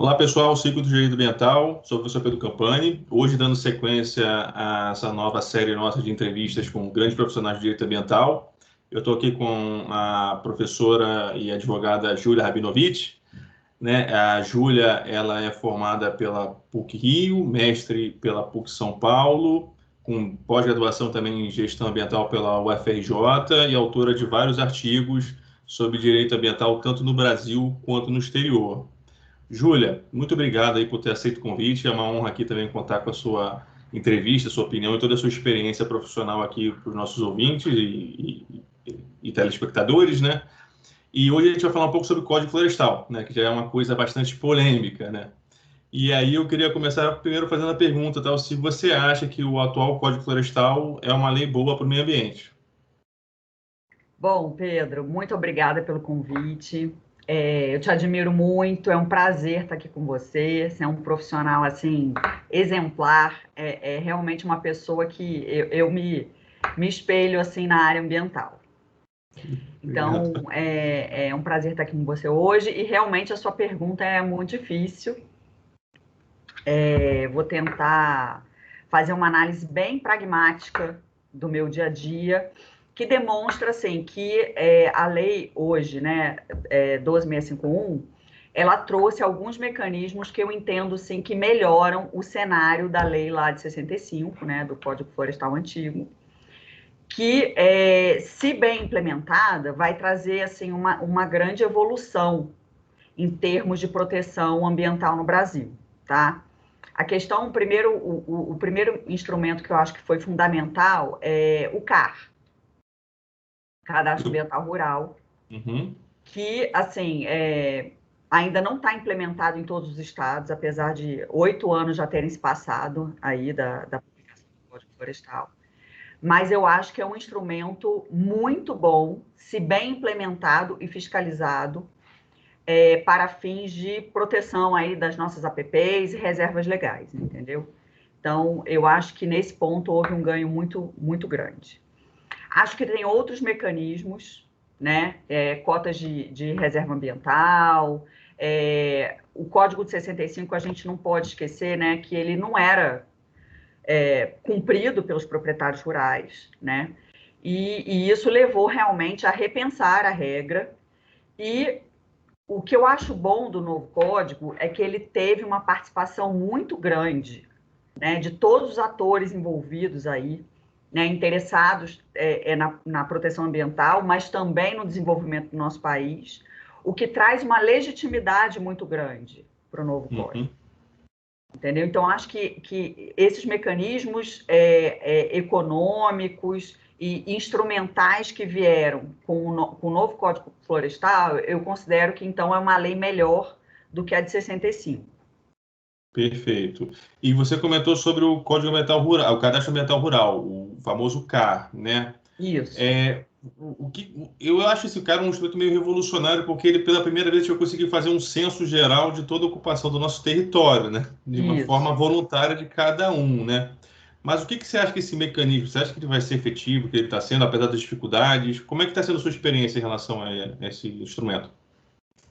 Olá pessoal, Ciclo do Direito Ambiental, sou o professor Pedro Campani, hoje dando sequência a essa nova série nossa de entrevistas com grandes profissionais de direito ambiental. Eu estou aqui com a professora e advogada Júlia Rabinovich, né? A Júlia, ela é formada pela PUC-Rio, mestre pela PUC São Paulo, com pós-graduação também em gestão ambiental pela UFRJ e autora de vários artigos sobre direito ambiental, tanto no Brasil quanto no exterior. Júlia, muito obrigado aí por ter aceito o convite. É uma honra aqui também contar com a sua entrevista, sua opinião e toda a sua experiência profissional aqui para os nossos ouvintes e telespectadores, né? E hoje a gente vai falar um pouco sobre o Código Florestal, né? Que já é uma coisa bastante polêmica, né? E aí eu queria começar primeiro fazendo a pergunta, tal, se você acha que o atual Código Florestal é uma lei boa para o meio ambiente. Bom, Pedro, muito obrigada pelo convite. Eu te admiro muito, é um prazer estar aqui com você. Você é um profissional assim exemplar, é realmente uma pessoa que eu me espelho assim na área ambiental. Então, é um prazer estar aqui com você hoje e realmente a sua pergunta é muito difícil. Vou tentar fazer uma análise bem pragmática do meu dia a dia, que demonstra assim, que a lei hoje, né, 12.651, ela trouxe alguns mecanismos que eu entendo assim, que melhoram o cenário da lei lá de 65, né, do Código Florestal Antigo, que, se bem implementada, vai trazer assim, uma grande evolução em termos de proteção ambiental no Brasil, tá? A questão, o primeiro instrumento que eu acho que foi fundamental é o CAR, Cadastro Ambiental Rural, que, assim, ainda não está implementado em todos os estados, apesar de 8 anos já terem se passado aí da publicação do Código Florestal. Mas eu acho que é um instrumento muito bom, se bem implementado e fiscalizado, para fins de proteção aí das nossas APPs e reservas legais, entendeu? Então, eu acho que nesse ponto houve um ganho muito, muito grande. Acho que tem outros mecanismos, né? Cotas de reserva ambiental, o Código de 65 a gente não pode esquecer, né, que ele não era cumprido pelos proprietários rurais, né? E isso levou realmente a repensar a regra. E o que eu acho bom do novo código é que ele teve uma participação muito grande, né, de todos os atores envolvidos aí, né, interessados na proteção ambiental, mas também no desenvolvimento do nosso país, o que traz uma legitimidade muito grande para o novo código. Entendeu? Então, acho que esses mecanismos econômicos e instrumentais que vieram com o novo Código Florestal, eu considero que, então, é uma lei melhor do que a de 65. Perfeito. E você comentou sobre o Código Ambiental Rural, o Cadastro Ambiental Rural, o famoso CAR, né? Isso. Eu acho esse cara um instrumento meio revolucionário, porque ele, pela primeira vez, vai conseguir fazer um censo geral de toda a ocupação do nosso território, né? De uma forma voluntária de cada um, né? Mas o que você acha que esse mecanismo, você acha que ele vai ser efetivo, que ele está sendo, apesar das dificuldades? Como é que está sendo a sua experiência em relação a esse instrumento?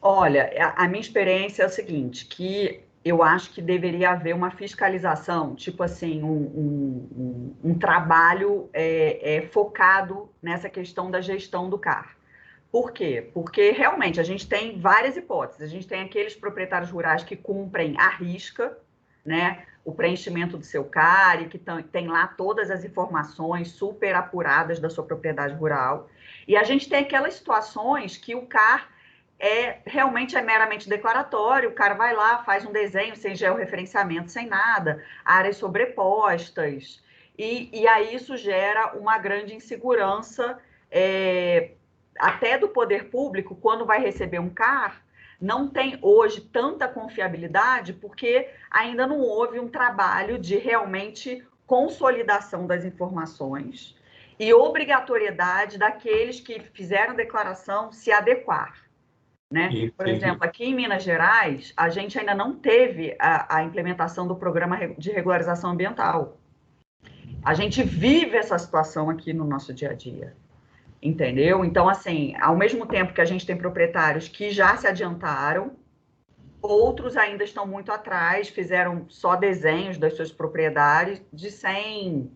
Olha, a minha experiência é o seguinte, que eu acho que deveria haver uma fiscalização, tipo assim, um trabalho focado nessa questão da gestão do CAR. Por quê? Porque realmente a gente tem várias hipóteses. A gente tem aqueles proprietários rurais que cumprem à risca, né, o preenchimento do seu CAR e que tem lá todas as informações super apuradas da sua propriedade rural. E a gente tem aquelas situações que o CAR realmente é meramente declaratório, o cara vai lá, faz um desenho sem georreferenciamento, sem nada, áreas sobrepostas, e aí isso gera uma grande insegurança, até do poder público, quando vai receber um CAR, não tem hoje tanta confiabilidade, porque ainda não houve um trabalho de realmente consolidação das informações e obrigatoriedade daqueles que fizeram declaração se adequar. Né? Por exemplo, aqui em Minas Gerais, a gente ainda não teve a implementação do programa de regularização ambiental. A gente vive essa situação aqui no nosso dia a dia, entendeu? Então, assim, ao mesmo tempo que a gente tem proprietários que já se adiantaram, Outros ainda estão muito atrás, fizeram só desenhos das suas propriedades, sem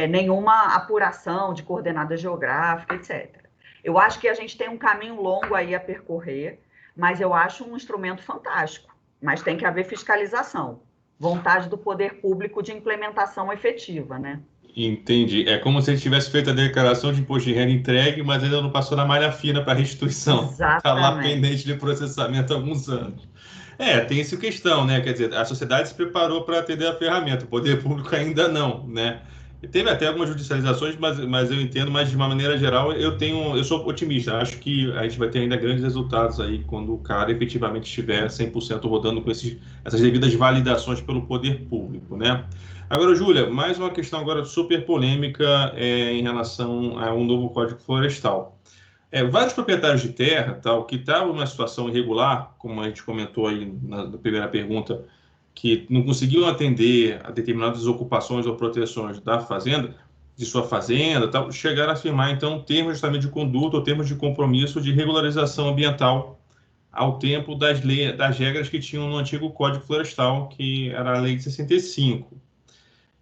nenhuma apuração de coordenada geográfica, etc. Eu acho que a gente tem um caminho longo aí a percorrer, mas eu acho um instrumento fantástico. Mas tem que haver fiscalização, vontade do poder público de implementação efetiva, né? Entendi. É como se ele tivesse feito a declaração de imposto de renda entregue, mas ainda não passou na malha fina para restituição. Está lá Exatamente. pendente de processamento há alguns anos. Tem essa questão, né? Quer dizer, a sociedade se preparou para atender a ferramenta, o poder público ainda não, né? E teve até algumas judicializações, mas eu entendo, mas de uma maneira geral, eu sou otimista. Acho que a gente vai ter ainda grandes resultados aí quando o cara efetivamente estiver 100% rodando com essas devidas validações pelo poder público, né? Agora, Júlia, mais uma questão agora super polêmica em relação a um novo Código Florestal. Vários proprietários de terra, tal, que estavam numa situação irregular, como a gente comentou aí na primeira pergunta, que não conseguiam atender a determinadas ocupações ou proteções da fazenda, de sua fazenda, tal, chegaram a firmar, então, termos justamente de conduta ou termos de compromisso de regularização ambiental ao tempo das regras que tinham no antigo Código Florestal, que era a Lei de 65.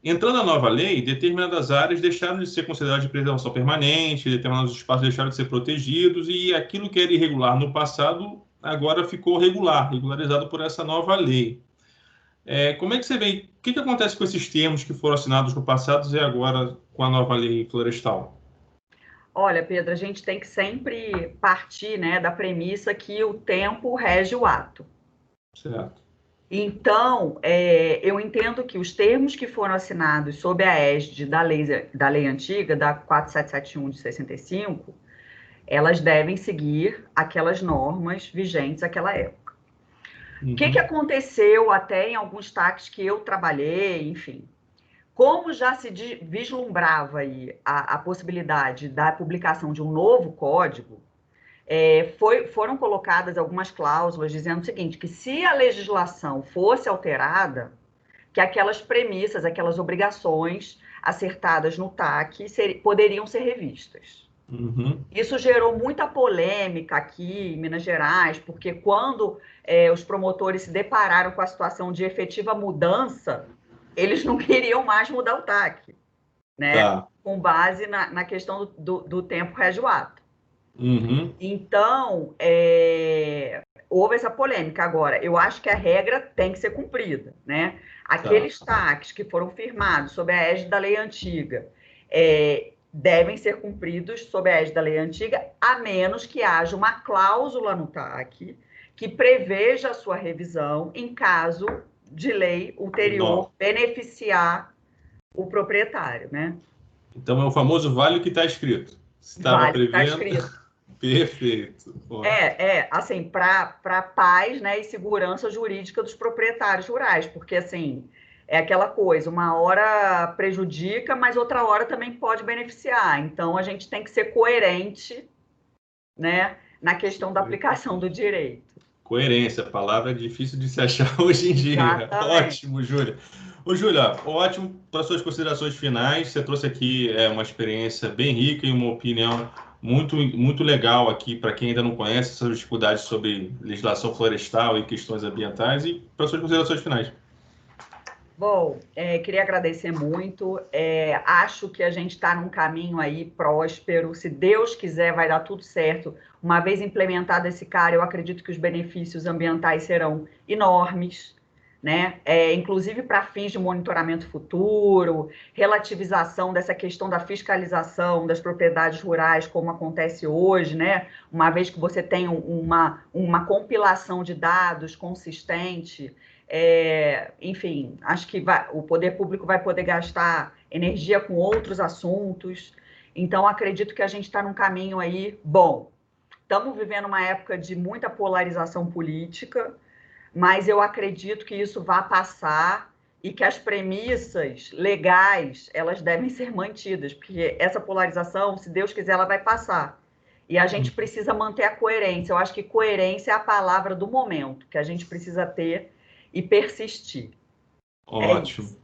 Entrando na nova lei, determinadas áreas deixaram de ser consideradas de preservação permanente, determinados espaços deixaram de ser protegidos, e aquilo que era irregular no passado agora ficou regularizado por essa nova lei. Como é que você vê? O que acontece com esses termos que foram assinados no passado e agora com a nova lei florestal? Olha, Pedro, a gente tem que sempre partir, né, da premissa que o tempo rege o ato. Certo. Então, eu entendo que os termos que foram assinados sob a égide da lei antiga, da 4771 de 65, elas devem seguir aquelas normas vigentes naquela época. O que aconteceu até em alguns TACs que eu trabalhei, enfim. Como já se vislumbrava aí a possibilidade da publicação de um novo código, foram colocadas algumas cláusulas dizendo o seguinte, que se a legislação fosse alterada, que aquelas premissas, aquelas obrigações acertadas no TAC poderiam ser revistas. Uhum. Isso gerou muita polêmica aqui em Minas Gerais, porque quando os promotores se depararam com a situação de efetiva mudança, eles não queriam mais mudar o TAC, né? Tá. Com base na questão do tempo rege o ato. Uhum. Então, houve essa polêmica. Agora, eu acho que a regra tem que ser cumprida, né? Aqueles TACs que foram firmados sob a égide da lei antiga devem ser cumpridos sob a égide da lei antiga, a menos que haja uma cláusula no TAC que preveja a sua revisão em caso de lei ulterior beneficiar o proprietário, né? Então é o famoso vale o que está escrito. Estava vale prevendo. Está escrito. Perfeito. Assim, para paz, né, e segurança jurídica dos proprietários rurais, porque assim é aquela coisa, uma hora prejudica, mas outra hora também pode beneficiar. Então a gente tem que ser coerente, né, na questão da aplicação do direito. Coerência, a palavra é difícil de se achar hoje em dia. Exatamente. Ótimo, Júlia. Ô, Júlia, ótimo para suas considerações finais. Você trouxe aqui uma experiência bem rica e uma opinião muito, muito legal aqui para quem ainda não conhece essas dificuldades sobre legislação florestal e questões ambientais e para suas considerações finais. Bom, queria agradecer muito. Acho que a gente está num caminho aí próspero. Se Deus quiser, vai dar tudo certo. Uma vez implementado esse cara, eu acredito que os benefícios ambientais serão enormes, né? Inclusive para fins de monitoramento futuro, relativização dessa questão da fiscalização das propriedades rurais, como acontece hoje, né? Uma vez que você tem uma compilação de dados consistente. Enfim, acho que o poder público vai poder gastar energia com outros assuntos. Então, acredito que a gente está num caminho aí bom. Estamos vivendo uma época de muita polarização política, mas eu acredito que isso vai passar e que as premissas legais, elas devem ser mantidas, porque essa polarização, se Deus quiser, ela vai passar. E a gente precisa manter a coerência. Eu acho que coerência é a palavra do momento, que a gente precisa ter e persistir. Ótimo.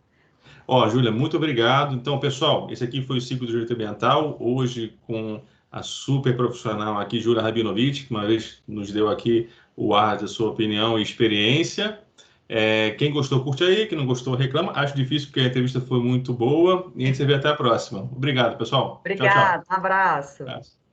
Júlia, muito obrigado. Então, pessoal, esse aqui foi o Ciclo de Direito Ambiental, hoje com a super profissional aqui, Júlia Rabinovich, que uma vez nos deu aqui o ar da sua opinião e experiência. Quem gostou, curte aí. Quem não gostou, reclama. Acho difícil porque a entrevista foi muito boa. E a gente se vê até a próxima. Obrigado, pessoal. Tchau, Obrigada, tchau. um abraço. Abraço.